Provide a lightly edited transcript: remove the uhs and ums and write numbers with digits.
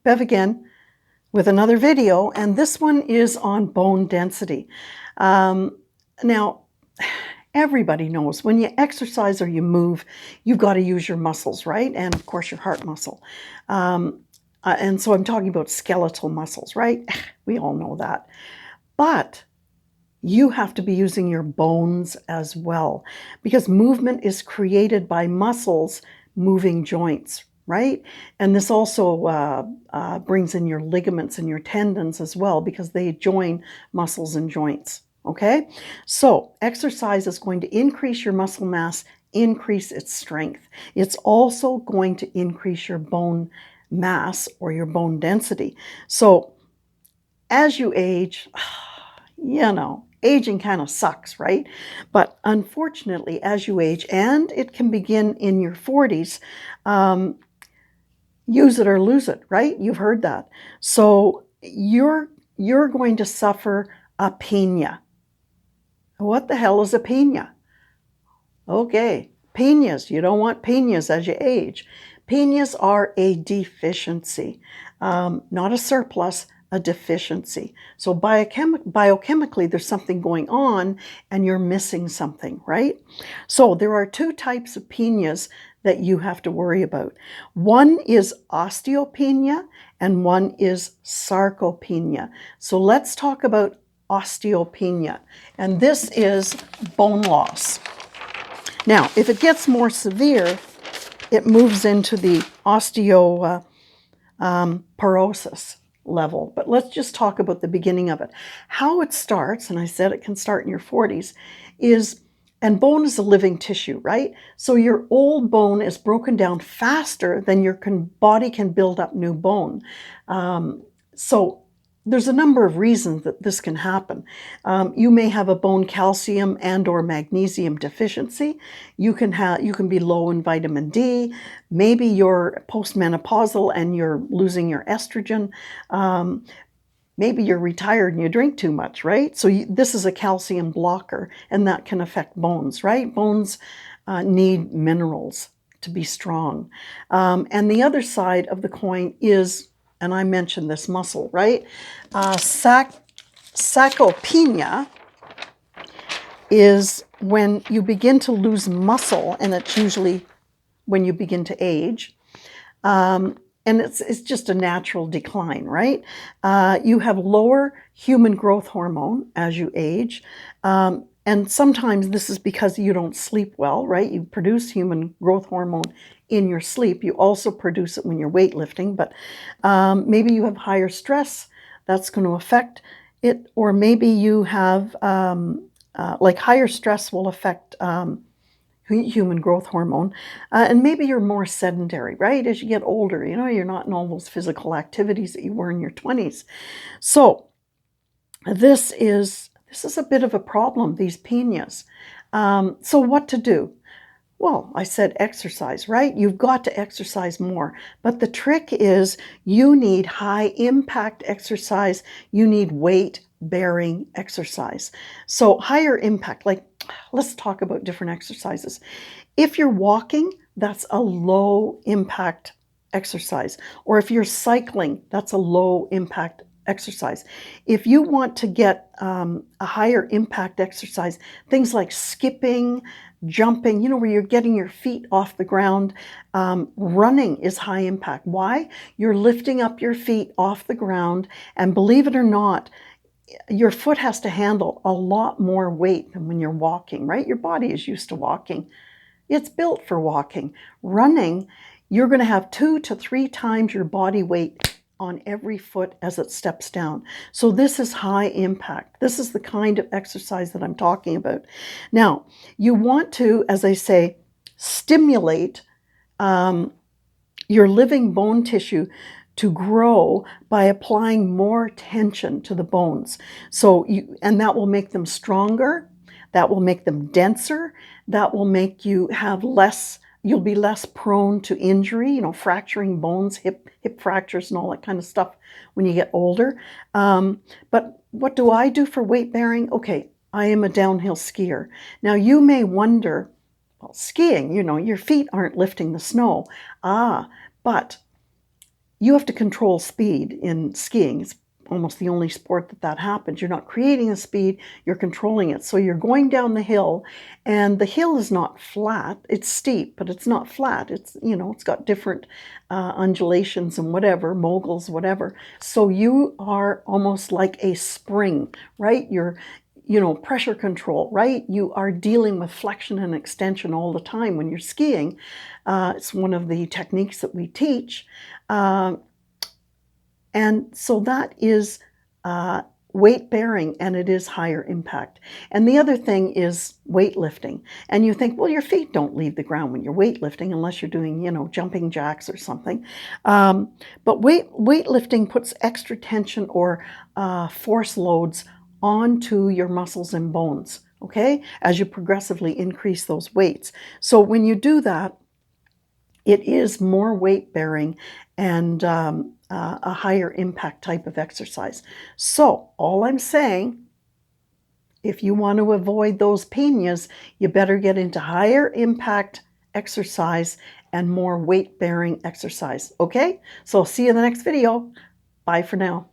Bev again with another video, and this one is on bone density. Now, everybody knows when you exercise or you move, you've got to use your muscles, right? And of course, your heart muscle. And so I'm talking about skeletal muscles, right? We all know that. But you have to be using your bones as well, because movement is created by muscles moving joints, right? And this also brings in your ligaments and your tendons as well, because they join muscles and joints, okay? So exercise is going to increase your muscle mass, increase its strength. It's also going to increase your bone mass or your bone density. So as you age, you know, aging kind of sucks, right? But unfortunately, as you age, and it can begin in your 40s, use it or lose it, right? You've heard that. So you're going to suffer a penia. What the hell is a penia? Okay, penias. You don't want penias as you age. Penias are a deficiency, not a surplus, a deficiency. So biochemically, there's something going on and you're missing something, right? So there are two types of penias that you have to worry about. One is osteopenia and one is sarcopenia. So let's talk about osteopenia. And this is bone loss. Now, if it gets more severe, it moves into the osteoporosis level. But let's just talk about the beginning of it. How it starts, and I said it can start in your 40s, is, and bone is a living tissue, right? So your old bone is broken down faster than your body can build up new bone. So there's a number of reasons that this can happen. You may have a bone calcium and or magnesium deficiency. You can be low in vitamin D. Maybe you're postmenopausal and you're losing your estrogen. Maybe you're retired and you drink too much, right? So this is a calcium blocker, and that can affect bones, right? Bones need minerals to be strong. And the other side of the coin is, and I mentioned this muscle, right? Sarcopenia is when you begin to lose muscle, and it's usually when you begin to age. And it's just a natural decline, right? You have lower human growth hormone as you age. And sometimes this is because you don't sleep well, right? You produce human growth hormone in your sleep. You also produce it when you're weightlifting, but maybe you have higher stress. That's going to affect it. Or maybe you have, like higher stress will affect human growth hormone. And maybe you're more sedentary, right? As you get older, you know, you're not in all those physical activities that you were in your 20s. So this is a bit of a problem, these penias. So what to do? Well, I said exercise, right? You've got to exercise more. But the trick is you need high impact exercise. You need weight bearing exercise. So higher impact, like let's talk about different exercises. If you're walking, that's a low impact exercise. Or if you're cycling, that's a low impact exercise. If you want to get a higher impact exercise, things like skipping, jumping, you know, where you're getting your feet off the ground. Running is high impact. Why? You're lifting up your feet off the ground, and believe it or not, your foot has to handle a lot more weight than when you're walking, right? Your body is used to walking. It's built for walking. Running, you're going to have 2 to 3 times your body weight on every foot as it steps down. So this is high impact. This is the kind of exercise that I'm talking about. Now, you want to, as I say, stimulate your living bone tissue to grow by applying more tension to the bones. So and that will make them stronger, that will make them denser, that will make you have less, you'll be less prone to injury, you know, fracturing bones, hip fractures and all that kind of stuff when you get older. But what do I do for weight bearing? Okay, I am a downhill skier. Now you may wonder, well, skiing, you know, your feet aren't lifting the snow. But you have to control speed in skiing. It's almost the only sport that happens. You're not creating the speed, you're controlling it. So you're going down the hill, and the hill is not flat. It's steep, but it's not flat. It's, it's got different undulations and whatever, moguls, whatever. So you are almost like a spring, right? You're, pressure control, right? You are dealing with flexion and extension all the time when you're skiing. It's one of the techniques that we teach. And so that is weight bearing, and it is higher impact. And the other thing is weightlifting. And you think, well, your feet don't leave the ground when you're weightlifting unless you're doing, jumping jacks or something. But weightlifting puts extra tension or force loads onto your muscles and bones, okay, as you progressively increase those weights. So when you do that, it is more weight bearing and a higher impact type of exercise. So all I'm saying, if you want to avoid those penias, you better get into higher impact exercise and more weight bearing exercise. Okay? So see you in the next video. Bye for now.